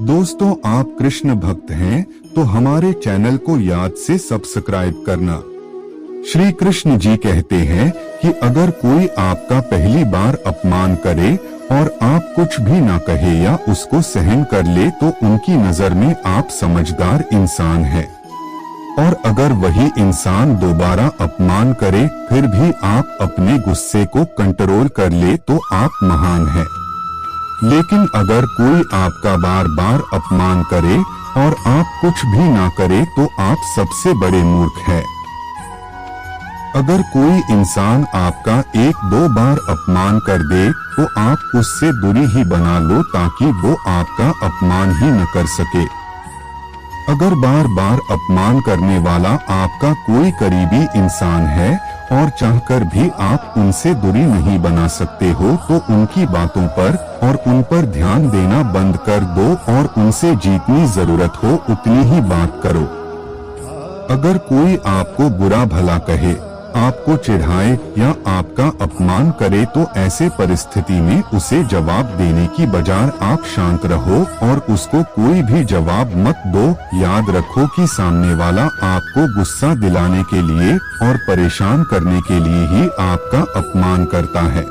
दोस्तों, आप कृष्ण भक्त हैं तो हमारे चैनल को याद से सब्सक्राइब करना। श्री कृष्ण जी कहते हैं कि अगर कोई आपका पहली बार अपमान करे और आप कुछ भी ना कहे या उसको सहन कर ले तो उनकी नजर में आप समझदार इंसान हैं। और अगर वही इंसान दोबारा अपमान करे फिर भी आप अपने गुस्से को कंट्रोल कर ले तो आप महान हैं। लेकिन अगर कोई आपका बार बार अपमान करे और आप कुछ भी ना करे तो आप सबसे बड़े मूर्ख हैं। अगर कोई इंसान आपका एक दो बार अपमान कर दे तो आप उससे दूरी ही बना लो ताकि वो आपका अपमान ही न कर सके। अगर बार बार अपमान करने वाला आपका कोई करीबी इंसान है और चाहकर भी आप उनसे दूरी नहीं बना सकते हो तो उनकी बातों पर और उन पर ध्यान देना बंद कर दो और उनसे जितनी जरूरत हो उतनी ही बात करो। अगर कोई आपको बुरा भला कहे, आपको चिढ़ाए या आपका अपमान करे तो ऐसे परिस्थिति में उसे जवाब देने की बजाय आप शांत रहो और उसको कोई भी जवाब मत दो। याद रखो कि सामने वाला आपको गुस्सा दिलाने के लिए और परेशान करने के लिए ही आपका अपमान करता है।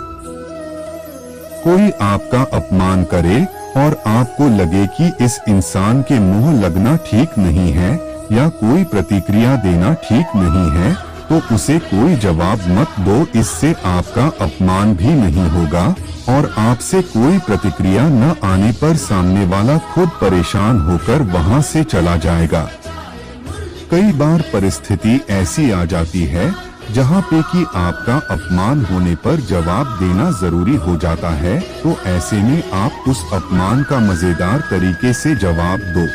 कोई आपका अपमान करे और आपको लगे कि इस इंसान के मुंह लगना ठीक नहीं है या कोई प्रतिक्रिया देना ठीक नहीं है तो उसे कोई जवाब मत दो। इससे आपका अपमान भी नहीं होगा और आपसे कोई प्रतिक्रिया न आने पर सामने वाला खुद परेशान होकर वहां से चला जाएगा। कई बार परिस्थिति ऐसी आ जाती है जहां पे कि आपका अपमान होने पर जवाब देना जरूरी हो जाता है, तो ऐसे में आप उस अपमान का मजेदार तरीके से जवाब दो।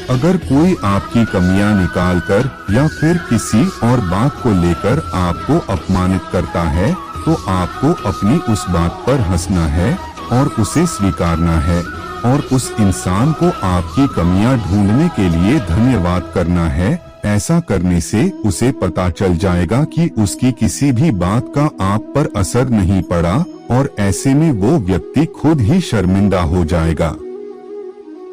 अगर कोई आपकी कमियां निकालकर या फिर किसी और बात को लेकर आपको अपमानित करता है तो आपको अपनी उस बात पर हंसना है और उसे स्वीकारना है और उस इंसान को आपकी कमियां ढूंढने के लिए धन्यवाद करना है। ऐसा करने से उसे पता चल जाएगा कि उसकी किसी भी बात का आप पर असर नहीं पड़ा और ऐसे में वो व्यक्ति खुद ही शर्मिंदा हो जाएगा।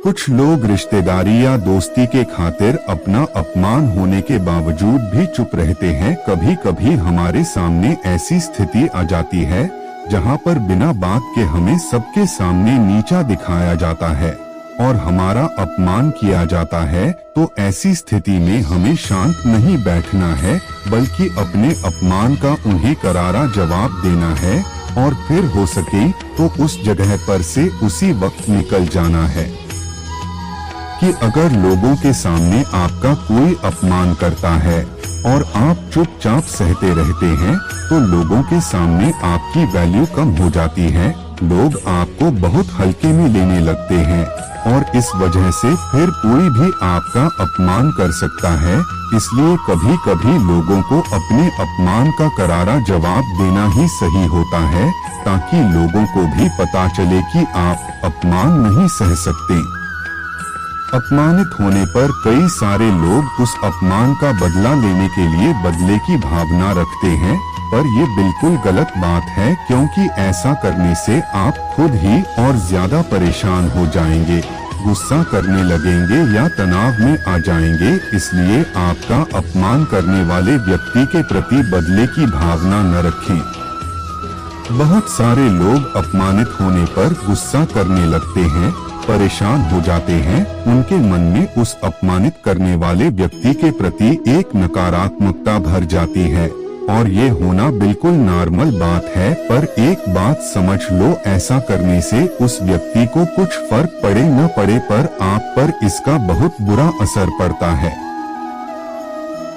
कुछ लोग रिश्तेदारी या दोस्ती के खातिर अपना अपमान होने के बावजूद भी चुप रहते हैं। कभी कभी हमारे सामने ऐसी स्थिति आ जाती है जहां पर बिना बात के हमें सबके सामने नीचा दिखाया जाता है और हमारा अपमान किया जाता है, तो ऐसी स्थिति में हमें शांत नहीं बैठना है बल्कि अपने अपमान का उन्हें करारा जवाब देना है और फिर हो सके तो उस जगह पर से उसी वक्त निकल जाना है। कि अगर लोगों के सामने आपका कोई अपमान करता है और आप चुपचाप सहते रहते हैं तो लोगों के सामने आपकी वैल्यू कम हो जाती है। लोग आपको बहुत हल्के में लेने लगते हैं और इस वजह से फिर कोई भी आपका अपमान कर सकता है। इसलिए कभी कभी लोगों को अपने अपमान का करारा जवाब देना ही सही होता है ताकि लोगों को भी पता चले कि आप अपमान नहीं सह सकते। अपमानित होने पर कई सारे लोग उस अपमान का बदला लेने के लिए बदले की भावना रखते हैं, पर ये बिल्कुल गलत बात है क्योंकि ऐसा करने से आप खुद ही और ज्यादा परेशान हो जाएंगे, गुस्सा करने लगेंगे या तनाव में आ जाएंगे। इसलिए आपका अपमान करने वाले व्यक्ति के प्रति बदले की भावना न रखें। बहुत सारे लोग अपमानित होने पर गुस्सा करने लगते हैं, परेशान हो जाते हैं। उनके मन में उस अपमानित करने वाले व्यक्ति के प्रति एक नकारात्मकता भर जाती है और ये होना बिल्कुल नॉर्मल बात है। पर एक बात समझ लो, ऐसा करने से उस व्यक्ति को कुछ फर्क पड़े न पड़े पर आप पर इसका बहुत बुरा असर पड़ता है।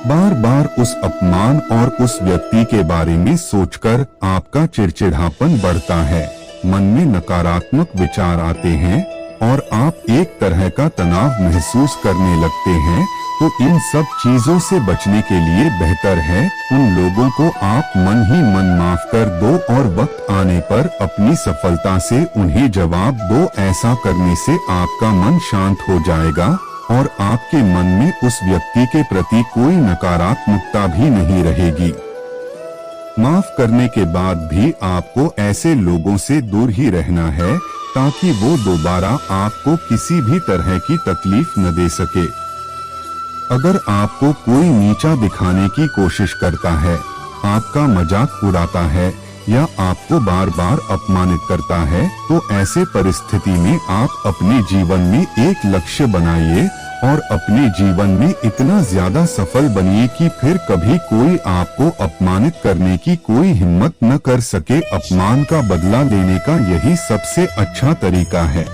बार बार उस अपमान और उस व्यक्ति के बारे में सोचकर आपका चिड़चिड़ापन बढ़ता है, मन में नकारात्मक विचार आते हैं और आप एक तरह का तनाव महसूस करने लगते हैं। तो इन सब चीजों से बचने के लिए बेहतर है उन लोगों को आप मन ही मन माफ कर दो और वक्त आने पर अपनी सफलता से उन्हें जवाब दो। ऐसा करने से आपका मन शांत हो जाएगा और आपके मन में उस व्यक्ति के प्रति कोई नकारात्मकता भी नहीं रहेगी। माफ करने के बाद भी आपको ऐसे लोगों से दूर ही रहना है ताकि वो दोबारा आपको किसी भी तरह की तकलीफ न दे सके। अगर आपको कोई नीचा दिखाने की कोशिश करता है, आपका मजाक उड़ाता है या आपको बार बार अपमानित करता है, तो ऐसे परिस्थिति में आप अपने जीवन में एक लक्ष्य बनाइए और अपने जीवन में इतना ज्यादा सफल बनिए कि फिर कभी कोई आपको अपमानित करने की कोई हिम्मत न कर सके। अपमान का बदला लेने का यही सबसे अच्छा तरीका है।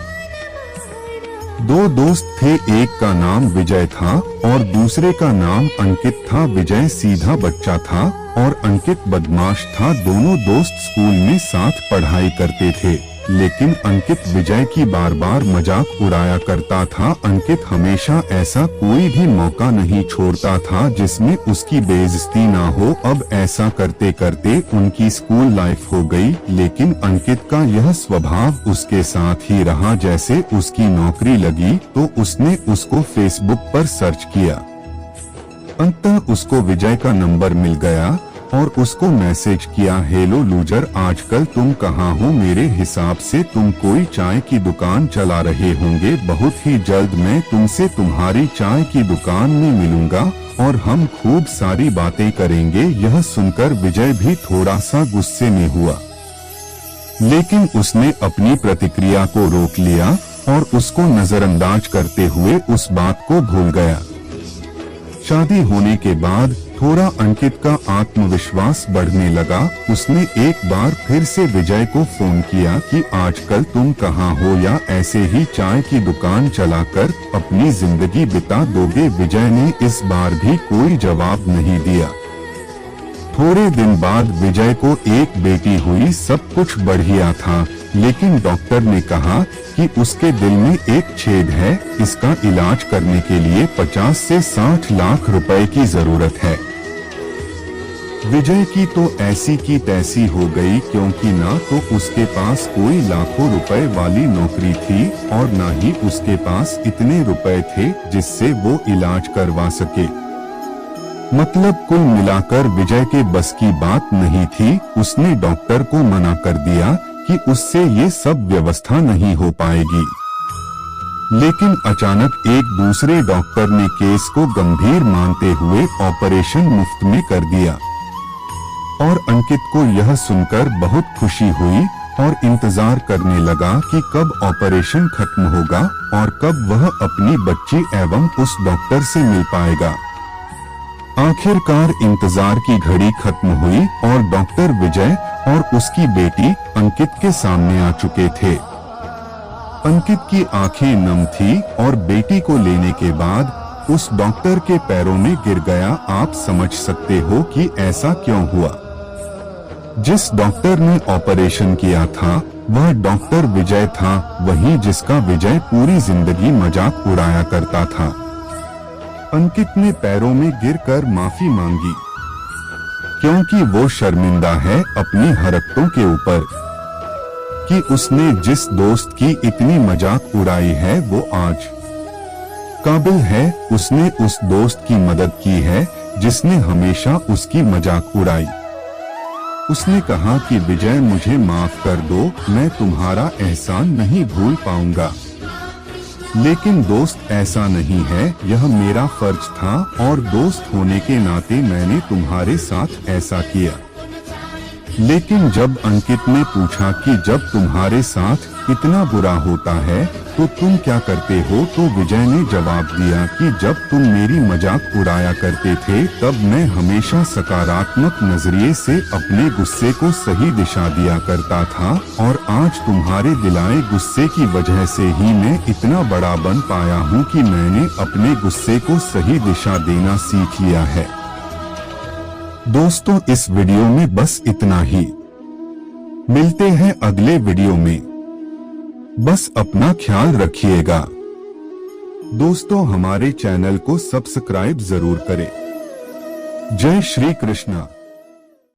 दो दोस्त थे, एक का नाम विजय था और दूसरे का नाम अंकित था। विजय सीधा बच्चा था और अंकित बदमाश था। दोनों दोस्त स्कूल में साथ पढ़ाई करते थे, लेकिन अंकित विजय की बार बार मजाक उड़ाया करता था। अंकित हमेशा ऐसा कोई भी मौका नहीं छोड़ता था जिसमें उसकी बेइज्जती ना हो। अब ऐसा करते करते उनकी स्कूल लाइफ हो गई, लेकिन अंकित का यह स्वभाव उसके साथ ही रहा। जैसे उसकी नौकरी लगी तो उसने उसको फेसबुक पर सर्च किया। अंततः उसको विजय का नंबर मिल गया और उसको मैसेज किया, हेलो लूजर, आजकल तुम कहाँ हो? मेरे हिसाब से तुम कोई चाय की दुकान चला रहे होंगे। बहुत ही जल्द मैं तुमसे तुम्हारी चाय की दुकान में मिलूंगा और हम खूब सारी बातें करेंगे। यह सुनकर विजय भी थोड़ा सा गुस्से में हुआ, लेकिन उसने अपनी प्रतिक्रिया को रोक लिया और उसको नजरअंदाज करते हुए उस बात को भूल गया। शादी होने के बाद थोड़ा अंकित का आत्मविश्वास बढ़ने लगा। उसने एक बार फिर से विजय को फोन किया कि आजकल तुम कहाँ हो, या ऐसे ही चाय की दुकान चलाकर अपनी जिंदगी बिता दोगे? विजय ने इस बार भी कोई जवाब नहीं दिया। थोड़े दिन बाद विजय को एक बेटी हुई। सब कुछ बढ़िया था, लेकिन डॉक्टर ने कहा कि उसके दिल में एक छेद है। इसका इलाज करने के लिए 50 से 60 लाख रुपए की जरूरत है। विजय की तो ऐसी की तैसी हो गई, क्योंकि ना तो उसके पास कोई लाखों रुपए वाली नौकरी थी और ना ही उसके पास इतने रुपए थे जिससे वो इलाज करवा सके। मतलब कुल मिलाकर विजय के बस की बात नहीं थी। उसने डॉक्टर को मना कर दिया कि उससे ये सब व्यवस्था नहीं हो पाएगी। लेकिन अचानक एक दूसरे डॉक्टर ने केस को गंभीर मानते हुए ऑपरेशन मुफ्त में कर दिया और अंकित को यह सुनकर बहुत खुशी हुई और इंतजार करने लगा कि कब ऑपरेशन खत्म होगा और कब वह अपनी बच्ची एवं उस डॉक्टर से मिल पाएगा। आखिरकार इंतजार की घड़ी खत्म हुई और डॉक्टर विजय और उसकी बेटी अंकित के सामने आ चुके थे। अंकित की आंखें नम थी और बेटी को लेने के बाद उस डॉक्टर के पैरों में गिर गया। आप समझ सकते हो कि ऐसा क्यों हुआ। जिस डॉक्टर ने ऑपरेशन किया था वह डॉक्टर विजय था, वही जिसका विजय पूरी जिंदगी मजाक उड़ाया करता था। अंकित ने पैरों में गिरकर माफी मांगी, क्योंकि वो शर्मिंदा है अपनी हरकतों के ऊपर कि उसने जिस दोस्त की इतनी मजाक उड़ाई है वो आज काबिल है। उसने उस दोस्त की मदद की है जिसने हमेशा उसकी मजाक उड़ाई। उसने कहा कि विजय मुझे माफ कर दो, मैं तुम्हारा एहसान नहीं भूल पाऊंगा। लेकिन दोस्त ऐसा नहीं है, यह मेरा फर्ज था और दोस्त होने के नाते मैंने तुम्हारे साथ ऐसा किया। लेकिन जब अंकित ने पूछा कि जब तुम्हारे साथ इतना बुरा होता है तो तुम क्या करते हो, तो विजय ने जवाब दिया कि जब तुम मेरी मजाक उड़ाया करते थे तब मैं हमेशा सकारात्मक नजरिए से अपने गुस्से को सही दिशा दिया करता था और आज तुम्हारे दिलाए गुस्से की वजह से ही मैं इतना बड़ा बन पाया हूँ कि मैंने अपने गुस्से को सही दिशा देना सीख लिया है। दोस्तों, इस वीडियो में बस इतना ही। मिलते हैं अगले वीडियो में। बस अपना ख्याल रखिएगा। दोस्तों, हमारे चैनल को सब्सक्राइब जरूर करें। जय श्री कृष्णा।